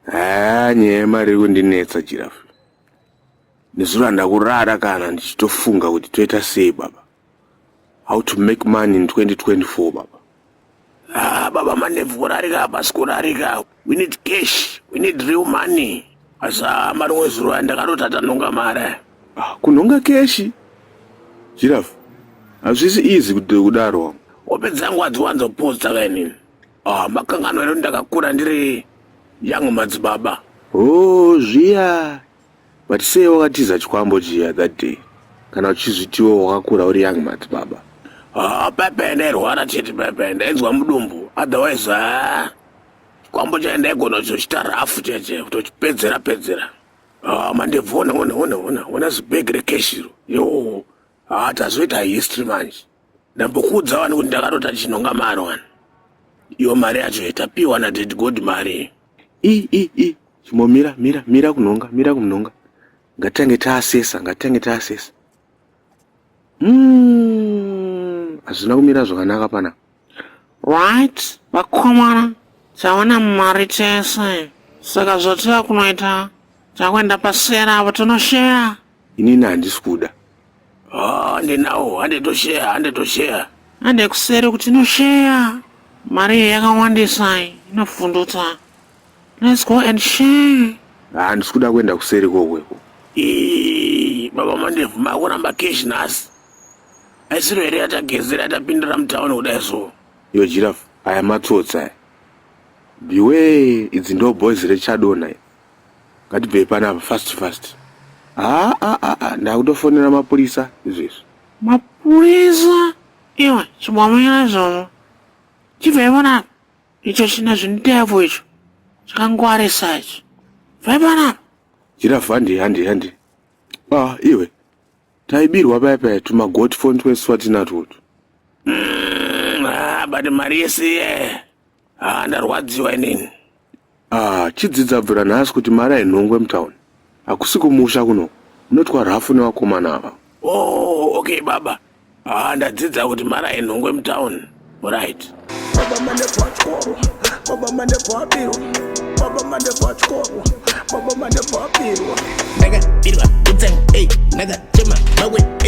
Nyaya yemari kundinetsa Giraffe. Nezuro ndakurara kana ndichitofunga kuti toita sei baba. How to make money in 2024 baba. Baba manevhu kurarika basi kurarika. We need cash. We need real money. Asa mari wezuro ndakarota tanonga mare. Kunonga cash. Giraffe. Hazvisi easy kudaro. Hope dzangu hadziwanzo posta kainini. Makangano ero ndakakura ndiri young madzibaba. Zviya. But say wakatiza chikwambo chiya that day. Kana uchizvitiwo wakakura uri young madzibaba. Pepe nderwara chete pepe ndenzwa mudumbu. Otherwise chikwambo chaindaigona kuzochita rafu cheche kutochipedzera. Mandebvu ona zibhegi keshiro. Yo. Tazoita history manje. Ndambokudza wani kuti ndakarota chinonga mari wani. Iyo mari yacho itapiwa na Dead God mari. Chimomira kunonga. Ngatange taasesa. Hazvina kumira zvakanaka pana. Right, vakomana. Tawana mari tese. Saka zvotiva kunoita. Takwenda pasera apo tonoshare. Inini handisi kuda. Ndinawo handitoshare. Handekuseri kuti noshare. Mari yakawandisa inofundutsa. Let's go and share. Handisi kuda kuenda kuseri kokweko. Baba mandebvu makuramba cash nhasi. Aisiro here yatagezera yatapindira mutauni kudai so. Yo Giraffe, aya matsotsa. Beware, idzi ndo boys rechadona. Ngatibve panapa fast. Ndakutofonera mapurisa izvezvi. Mapurisa? Iwe, chibwamira izvozvo. Chibve panapa. Icho china zvinotevho icho. Chakangwarisa ichi. Bve panapa. Giraffe handi. Iwe. Taibirwa paya tumagoti phone twese watinatutu. But mari yese ndarwadziwa inini. Chidzidza bvira nhasi kuti mari ainhongwe mutauni. Hakusi kumusha kuno. Unotwa rafu nevakomana ava. Okay baba. Ndadzidza kuti mari ainhongwe mutauni. Right. Baba mandebvu achikoro. Baba mandebvu abirwa. Baba mandebvu achikoro. Baba mandebvu abirwa. Naga birwa. Naga chema.